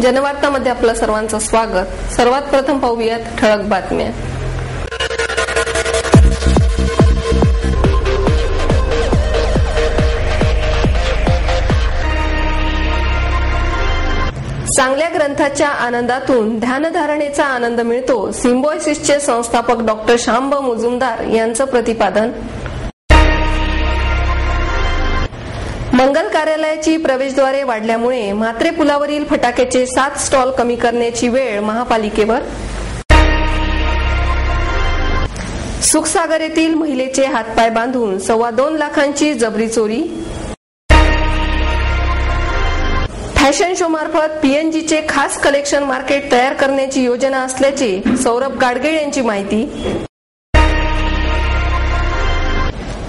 जनवार्तामध्ये आपलं सर्वांचं स्वागत। सर्वात प्रथम पाहूयात ठळक बातम्या। चांगल्या ग्रंथाच्या आनंदातून ध्यानधारणेचा आनंद मिळतो, सिम्बायोसिसचे संस्थापक डॉक्टर शांब मुजुमदार यांचं प्रतिपादन। मंगल कार्यालयाची प्रवेशद्वारे वाढल्यामुळे म्हात्रे पुलावरील फटाक्याचे 7 स्टॉल कमी करण्याची वेळ महापालिकेवर। सुखसागर येथील महिलेचे हातपाय बांधून 2.25 लाखांची जबरी चोरी। फॅशन शो मार्फत पीएनजीचे खास कलेक्शन मार्केट तयार करण्याची योजना असल्याचे सौरभ गाडगीळ यांची माहिती।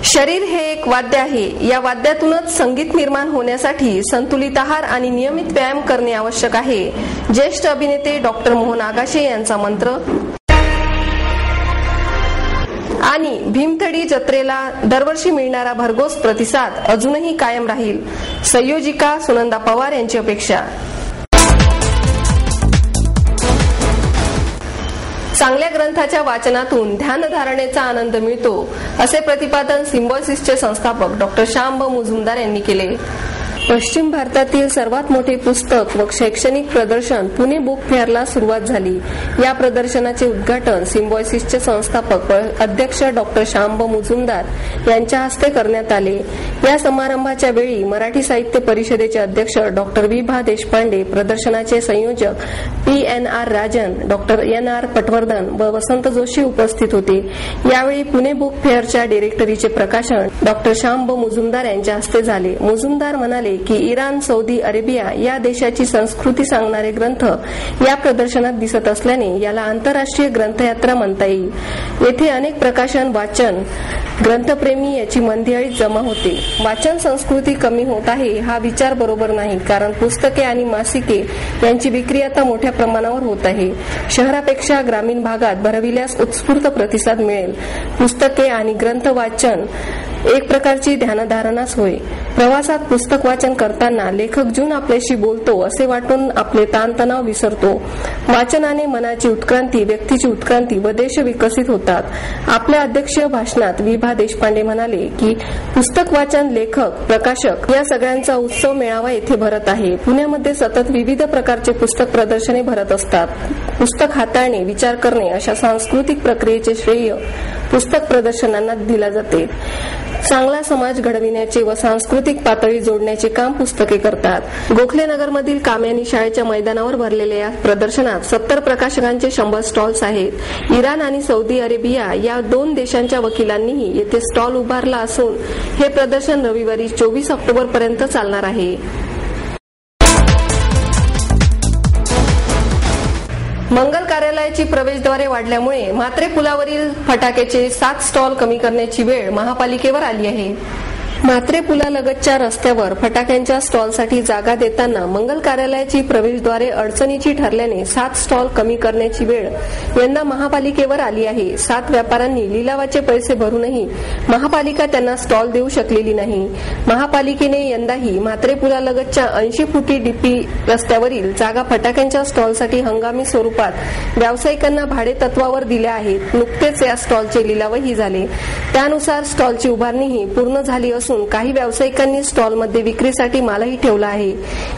शरीर हे एक वाद्य आहे, या वाद्यातूनच संगीत निर्माण होण्यासाठी संतुलित आहार आणि नियमित व्यायाम करणे आवश्यक आहे, ज्येष्ठ अभिनेते डॉक्टर मोहन आगाशे यांचा मंत्र। आणि भीमथडी जत्रेला दरवर्षी मिळणारा भरघोस प्रतिसाद अजूनही कायम राहील, संयोजिका सुनंदा पवार यांची अपेक्षा। चांगल्या ग्रंथाच्या वाचनातून ध्यानधारणेचा आनंद मिळतो, असे प्रतिपादन सिम्बायोसिसचे संस्थापक डॉक्टर शांब मुजुमदार यांनी केले। पश्चिम भारतातील सर्वात मोठे पुस्तक व शैक्षणिक प्रदर्शन पुणे बुक फेअरला सुरुवात झाली। या प्रदर्शनाचे उद्घाटन सिम्बायोसिसचे संस्थापक व अध्यक्ष डॉक्टर शांब मुजुमदार यांच्या हस्ते करण्यात आले। या समारंभाच्या वेळी मराठी साहित्य परिषदेचे अध्यक्ष डॉक्टर विभा देशपांडे, प्रदर्शनाचे संयोजक PNR Rajan, doctor NR Patwardhan व वसंत जोशी उपस्थित होते। यावेळी पुणे बुक फेअरच्या डिरेक्टरीचे प्रकाशन डॉक्टर शांब मुजुमदार यांच्या हस्ते झाले। मुजुमदार म्हणाले की इराण, सौदी अरेबिया या देशाची संस्कृती सांगणारे ग्रंथ या प्रदर्शनात दिसत असल्याने याला आंतरराष्ट्रीय ग्रंथयात्रा म्हणता येईल। येथे अनेक प्रकाशन, वाचन, ग्रंथप्रेमी याची मंदिराळी जमा होते। वाचन संस्कृती कमी होत आहे हा विचार बरोबर नाही, कारण पुस्तके आणि मासिके यांची विक्री आता मोठ्या प्रमाणावर होत आहे। शहरापेक्षा ग्रामीण भागात भरविल्यास उत्स्फूर्त प्रतिसाद मिळेल। पुस्तके आणि ग्रंथ वाचन एक प्रकारची ध्यानधारणाच होय। प्रवासात पुस्तक वाचन करताना लेखक जून आपल्याशी बोलतो असे वाटून आपले ताणतणाव विसरतो। वाचनाने मनाची उत्क्रांती, व्यक्तीची उत्क्रांती व देश विकसित होतात। आपल्या अध्यक्षीय भाषणात विभा देशपांडे म्हणाले की पुस्तक वाचन, लेखक, प्रकाशक या सगळ्यांचा उत्सव मेळावा येथे भरत आहे। पुण्यामध्ये सतत विविध प्रकारचे पुस्तक प्रदर्शने भरत असतात। पुस्तक हाताळणे, विचार करणे अशा सांस्कृतिक प्रक्रियेचे श्रेय पुस्तक प्रदर्शनांना दिला जाते। चांगला समाज घडविण्याचे व सांस्कृतिक पातळी जोडण्याचे काम पुस्तके करतात। गोखलेनगरमधील काम्यानी शाळेच्या मैदानावर भरलेल्या या प्रदर्शनात 70 प्रकाशकांचे 100 स्टॉल्स आहेत। इराण आणि सौदी अरेबिया या 2 देशांच्या वकिलांनीही येथे स्टॉल उभारला असून हे प्रदर्शन रविवारी 24 ऑक्टोबर पर्यंत चालणार आहे। मंगल कार्यालयाची प्रवेशद्वारे वाढल्यामुळे म्हात्रे पुलावरील फटाक्याचे 7 स्टॉल कमी करण्याची वेळ महापालिकेवर आली आहे। म्हात्रे पुलालगतच्या रस्त्यावर फटाक्यांच्या स्टॉलसाठी जागा देताना मंगल कार्यालयाची प्रवेशद्वारे अडचणीची ठरल्याने 7 स्टॉल कमी करण्याची वेळ यंदा महापालिकेवर आली आहे। 7 व्यापाऱ्यांनी लिलावाचे पैसे भरूनही महापालिका त्यांना स्टॉल देऊ शकलेली नाही। महापालिकेने यंदाही म्हात्रे पुलालगतच्या 80 फुटी डीपी रस्त्यावरील जागा फटाक्यांच्या स्टॉलसाठी हंगामी स्वरूपात व्यावसायिकांना भाडे तत्वावर दिल्या आहेत। नुकतेच या स्टॉलचे लिलावही झाले, त्यानुसार स्टॉलची उभारणीही पूर्ण झाली असून काही व्यावसायिकांनी स्टॉलमध्ये विक्रीसाठी मालही ठेवला आहे।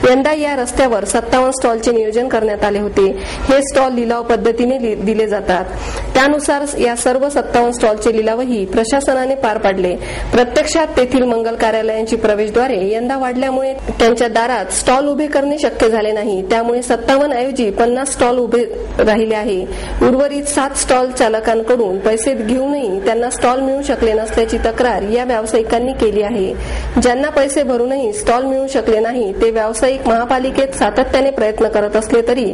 यंदा या रस्त्यावर 57 स्टॉलचे नियोजन करण्यात आले होते। हे स्टॉल लिलाव पद्धतीने दिले जातात, त्यानुसार या सर्व 57 स्टॉलचे लिलावही प्रशासनाने पार पाडले। प्रत्यक्षात तेथील मंगल कार्यालयांची प्रवेशद्वारे यंदा वाढल्यामुळे त्यांच्या दारात स्टॉल उभे करणे शक्य झाले नाही, त्यामुळे 57 ऐवजी 50 स्टॉल उभे राहिले आहे। उर्वरित 7 स्टॉल चालकांकडून पैसे घेऊनही त्यांना स्टॉल मिळू शकले नसल्याची तक्रार या व्यावसायिकांनी केली आहे। ज्यांना पैसे भरूनही स्टॉल मिळू शकले नाही ते व्यावसायिक महापालिकेत सातत्याने प्रयत्न करत असले तरी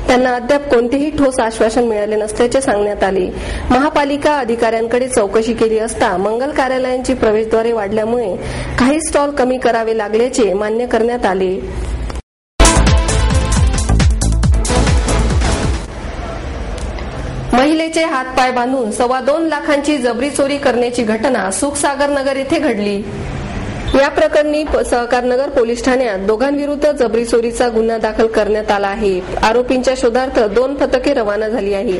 त्यांना अद्याप कोणतेही ठोस आश्वासन मिळाले नसल्याचे सांगण्यात आले। महापालिका अधिकाऱ्यांकडे चौकशी केली असता मंगल कार्यालयांची प्रवेशद्वारे वाढल्यामुळे काही स्टॉल कमी करावे लागल्याचे मान्य करण्यात आले। महिलेचे हातपाय बांधून 2.25 लाखांची जबरी चोरी करण्याची घटना सुखसागर नगर येथे घडली। या प्रकरणी सहकारनगर पोलीस ठाण्यात दोघांविरुद्ध जबरी चोरीचा गुन्हा दाखल करण्यात आला आहे. आरोपींच्या शोधार्थ 2 पथके रवाना झाली आहे.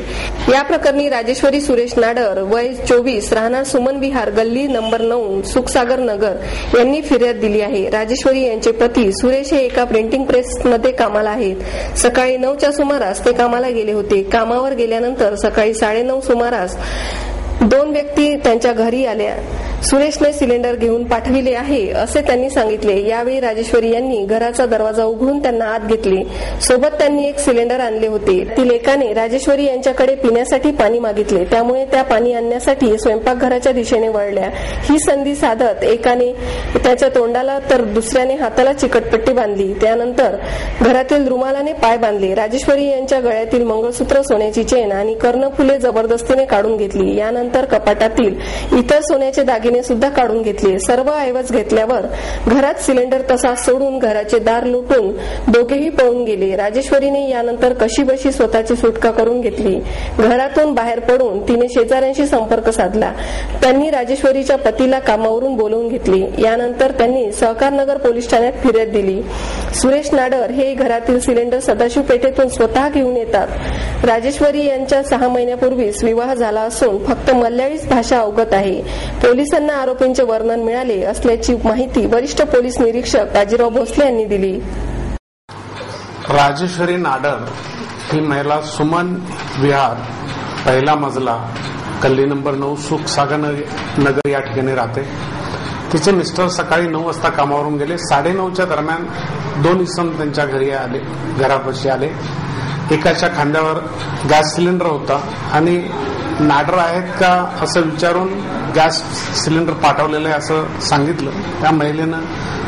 या प्रकरणी राजेश्वरी सुरेश नाडर वय 24 राहणार सुमन विहार गल्ली नंबर 9 सुखसागर नगर यांनी फिर्याद दिली आहे. राजेश्वरी यांचे पती सुरेश हे एका प्रिंटिंग प्रेसमध्ये कामाला आहेत. सकाळी 9च्या सुमारास ते कामाला गेले होते. कामावर गेल्यानंतर सकाळी 9:30 सुमारास 2 व्यक्ती त्यांच्या घरी आल्या. सुरेशने सिलेंडर घेऊन पाठविले आहे असे त्यांनी सांगितले. यावेळी राजेश्वरी यांनी घराचा दरवाजा उघडून त्यांना आत घेतले. सोबत त्यांनी एक सिलेंडर आणले होते. ती एकाने राजेश्वरी यांच्याकडे पिण्यासाठी पाणी मागितले. त्यामुळे त्या पाणी आणण्यासाठी स्वयंपाकघराच्या दिशेने वळल्या. ही संधी साधत एकाने त्याच्या तोंडाला तर दुसऱ्याने हाताला चिकटपट्टी बांधली. त्यानंतर घरातील रुमालाने पाय बांधले. राजेश्वरी यांच्या गळ्यातील मंगळसूत्र, सोन्याची चेन आणि कर्णफुले जबरदस्तीने काढून घेतली. यानंतर कपाटातील इतर सोन्याचे दागिने सुद्धा काढून घेतले. सर्व ऐवज घेतल्यावर घरात सिलेंडर तसाच सोडून घराचे दार लुटून दोघेही पळून गेले. राजेश्वरीने यानंतर कशीबशी स्वतःची सुटका करून घेतली. घरातून बाहेर पडून तिने शेजाऱ्यांशी संपर्क साधला. त्यांनी राजेश्वरीच्या पतीला कामावरून बोलवून घेतले. यानंतर त्यांनी सहकारनगर पोलीस ठाण्यात फिर्याद दिली. सुरेश नाडर हे घरातील सिलेंडर सदाशिव पेठेतून स्वतः घेऊन येतात. राजेश्वरी यांच्या 6 महिन्यापूर्वीच विवाह झाला असून फक्त मल्याळीच भाषा अवगत आहे. पोलिसांना आरोपींचे वर्णन मिळाले असल्याची माहिती वरिष्ठ पोलीस निरीक्षक बाजीराव भोसले यांनी दिली. राजेश्वरी नाडर ही महिला सुमन विहार पहिला मजला गल्ली नंबर 9 सुखसागर नगर या ठिकाणी राहते. तिचे मिस्टर सकाळी 9 वाजता कामावरून गेले. 9:30च्या दरम्यान 2 इसम त्यांच्या घरी आले, घरापाशी आले. एकाच्या खांद्यावर गॅस सिलेंडर होता आणि नाडर आहेत का असं विचारून गॅस सिलेंडर पाठवलेलं आहे असं सांगितलं. त्या महिलेनं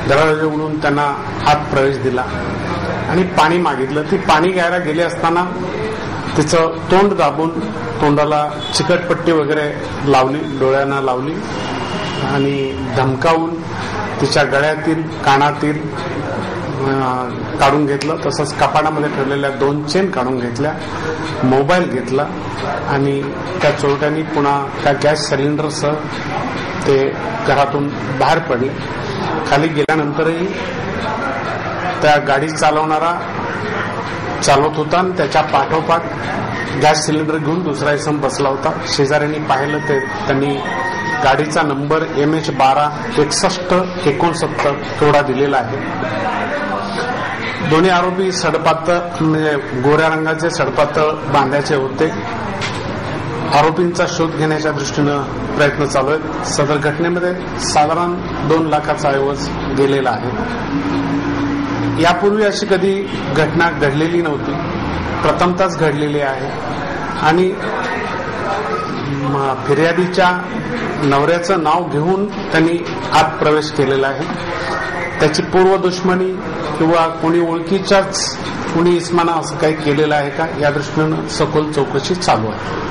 दरवाजा उघडून त्यांना आत प्रवेश दिला आणि पाणी मागितलं. ती पाणी घ्यायला गेली असताना तिचं तोंड दाबून तोंडाला चिकटपट्टी वगैरे लावली, डोळ्यांना लावली आणि धमकावून तिच्या गळ्यातील, कानातील काढून घेतलं. तसंच कपाटामध्ये ठेवलेल्या 2 चेन काढून घेतल्या, मोबाईल घेतला आणि त्या चोरट्यांनी पुन्हा त्या गॅस सिलेंडरसह ते घरातून बाहेर पडले. खाली गेल्यानंतरही त्या गाडी चालवणारा चालवत होता आणि त्याच्या पाठोपाठ गॅस सिलेंडर घेऊन दुसरा इसम बसला होता. शेजाऱ्यांनी पाहिलं ते त्यांनी गाडीचा नंबर MH12 6169 एवढा दिलेला आहे. दोन्ही आरोपी सडपातळ म्हणजे गोऱ्या रंगाचे सडपातळ बांधायचे होते. आरोपींचा शोध घेण्याच्या दृष्टीनं प्रयत्न चालू आहेत. सदर घटनेमध्ये साधारण 2 लाखाचा ऐवज गेलेला आहे. यापूर्वी अशी कधी घटना घडलेली नव्हती, प्रथमतःच घडलेली आहे आणि फिर्यादीच्या नवऱ्याचं नाव घेऊन त्यांनी आत प्रवेश केलेला आहे. त्याची पूर्व दुश्मनी किंवा कोणी ओळखीच्याच कोणी इस्माना असं काही केलेलं आहे का या दृष्टीनं सखोल चौकशी चालू आहे.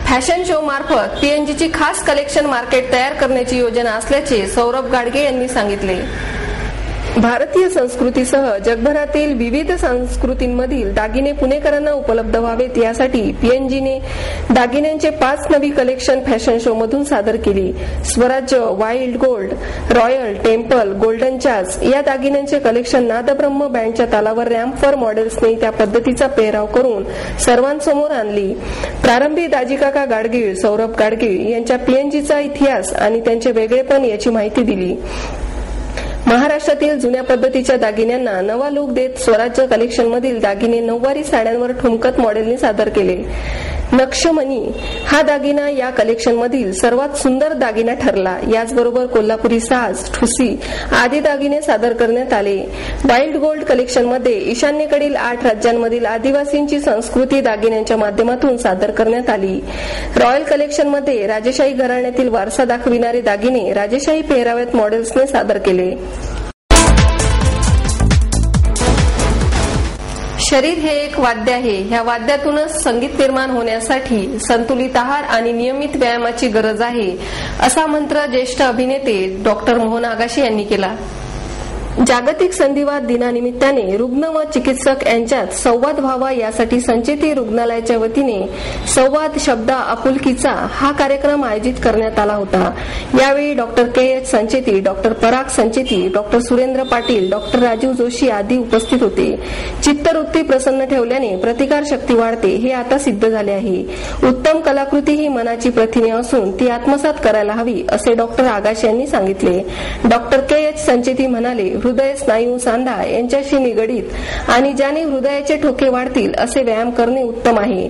फॅशन शो मार्फत पीएनजीची खास कलेक्शन मार्केट तयार करण्याची योजना असल्याचे सौरभ गाडगे यांनी सांगितले. भारतीय संस्कृतीसह जगभरातील विविध संस्कृतींमधील दागिने पुणेकरांना उपलब्ध व्हावेत यासाठी पीएनजीने दागिन्यांचे 5 नवी कलेक्शन फॅशन शो मधून सादर केली. स्वराज्य, wild gold, royal, temple, golden charge या दागिन्यांचे कलेक्शन नादब्रह्म बँडच्या तालावर रॅम्पवर मॉडेल्सने त्या पद्धतीचा पेहराव करून सर्वांसमोर आणली. प्रारंभी दाजीकाका गाडगीळ, सौरभ गाडगीळ यांच्या पीएनजीचा इतिहास आणि त्यांचे वेगळेपण याची माहिती दिली. महाराष्ट्रातील जुन्या पद्धतीच्या दागिन्यांना नवा लुक देत स्वराज्य कलेक्शनमधील दागिने 9वारी साड्यांवर ठुमकत मॉडेलने सादर केले. नक्षमणी हा दागिना या कलेक्शनमधील सर्वात सुंदर दागिना ठरला. याचबरोबर कोल्हापुरी साज, ठुसी आदी दागिने सादर करण्यात आले. वाईल्ड गोल्ड कलेक्शनमध्ये ईशान्येकडील 8 राज्यांमधील आदिवासींची संस्कृती दागिन्यांच्या माध्यमातून सादर करण्यात आली. रॉयल कलेक्शनमध्ये राजेशाही घराण्यातील वारसा दाखविणारे दागिने राजेशाही पेहराव्यात मॉडेल्सने सादर केले. शरीर हे एक वाद्य आहे. ह्या वाद्यातूनच संगीत निर्माण होण्यासाठी संतुलित आहार आणि नियमित व्यायामाची गरज आहे, असा मंत्र ज्येष्ठ अभिनेते डॉक्टर मोहन आगाशे यांनी केला. जागतिक संधिवात दिनानिमित्ताने रुग्ण व चिकित्सक यांच्यात संवाद व्हावा यासाठी संचेती रुग्णालयाच्या वतीने संवाद शब्द आपुलकीचा हा कार्यक्रम आयोजित करण्यात आला होता। यावेळी डॉक्टर के.एच. संचेती, डॉक्टर पराग संचेती, डॉक्टर सुरेंद्र पाटील, डॉक्टर राजीव जोशी आदी उपस्थित होते। चित्तवृत्ती प्रसन्न ठेवल्याने प्रतिकार शक्ती वाढते हे आता सिद्ध झाले आहे। उत्तम कलाकृती ही मनाची प्रथिने असून ती आत्मसात करायला हवी असे डॉक्टर आगाश यांनी सांगितले। डॉक्टर के.एच. संचेती म्हणाले, हृदय, स्नायू, सांधा यांच्याशी निगडीत आणि ज्याने हृदयाचे ठोके वाढतील असे व्यायाम करणे उत्तम आहे।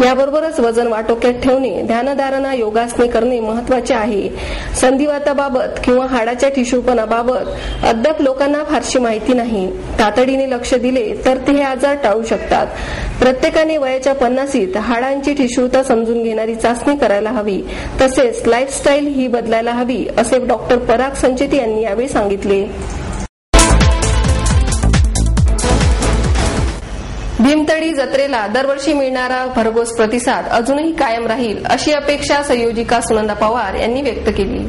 याबरोबरच वजन वाटोक्यात ठेवणे, ध्यानधारणा, योगासने करणे महत्वाचे आहे। संधिवाताबाबत किंवा हाडाच्या ठिसूळपणाबाबत अद्याप लोकांना फारशी माहिती नाही। तातडीने लक्ष दिले तर ते हे आजार टाळू शकतात। प्रत्येकाने वयाच्या 50ीत हाडांची ठिसूळता समजून घेणारी चाचणी करायला हवी, तसेच लाईफस्टाईल ही बदलायला हवी असे डॉक्टर पराग संचेती यांनी यावेळी सांगितले। भीमतडी जत्रेला दरवर्षी मिळणारा भरघोस प्रतिसाद अजूनही कायम राहील अशी अपेक्षा संयोजिका सुनंदा पवार यांनी व्यक्त केली।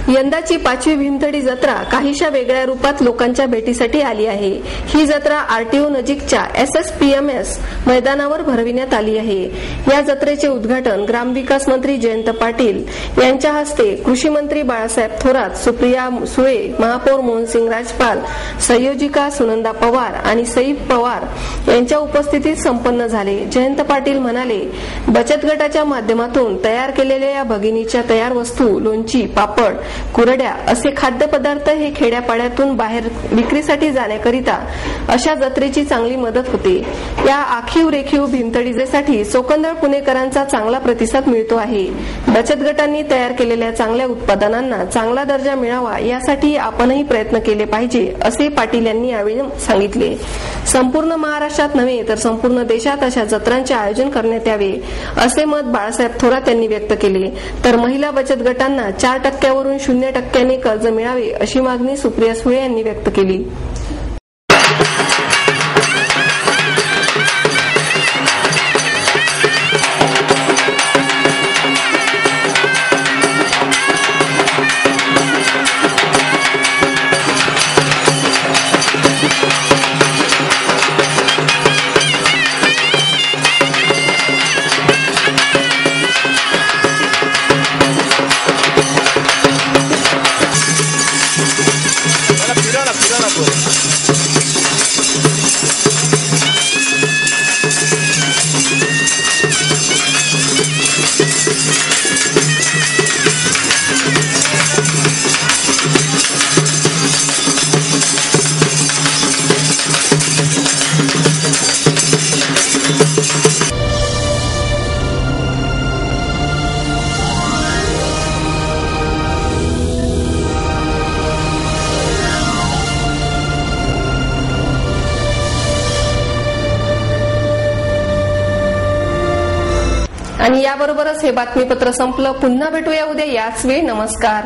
यंदाची 5वी भीमतडी जत्रा काहीशा वेगळ्या रूपात लोकांच्या भेटीसाठी आली आहे। ही जत्रा आरटीओ नजीकच्या SSPMS मैदानावर भरविण्यात आली आहे। या जत्रेचे उद्घाटन ग्रामविकास मंत्री जयंत पाटील यांच्या हस्ते कृषी मंत्री बाळासाहेब थोरात, सुप्रिया सुळे, महापौर मोहनसिंग राजपाल, संयोजिका सुनंदा पवार आणि सईद पवार यांच्या उपस्थितीत संपन्न झाले। जयंत पाटील म्हणाले, बचत गटाच्या माध्यमातून तयार केलेल्या या भगिनीच्या तयार वस्तू, लोणची, पापड, कुरड्या असे खाद्यपदार्थ हे खेड्यापाड्यातून बाहेर विक्रीसाठी जाण्याकरिता अशा जत्रेची चांगली मदत होते। या आखीव रेखीव भीमतडीसाठी चोकंदळ पुणेकरांचा चांगला प्रतिसाद मिळतो आहे। बचत गटांनी तयार केलेल्या चांगल्या उत्पादनांना चांगला दर्जा मिळावा यासाठी आपणही प्रयत्न केले पाहिजे असे पाटील यांनी यावेळी सांगितले। संपूर्ण महाराष्ट्रात नव्हे तर संपूर्ण देशात अशा जत्रांचे आयोजन करण्यात यावे असे मत बाळासाहेब थोरात यांनी व्यक्त केले। तर महिला बचत गटांना 4% 0% कर्ज मिळावे अशी मागणी सुप्रिया सुळे यांनी व्यक्त केली। आणि याबरोबरच हे बातमीपत्र संपलं। पुन्हा भेटूया उद्या याच वेळी। नमस्कार।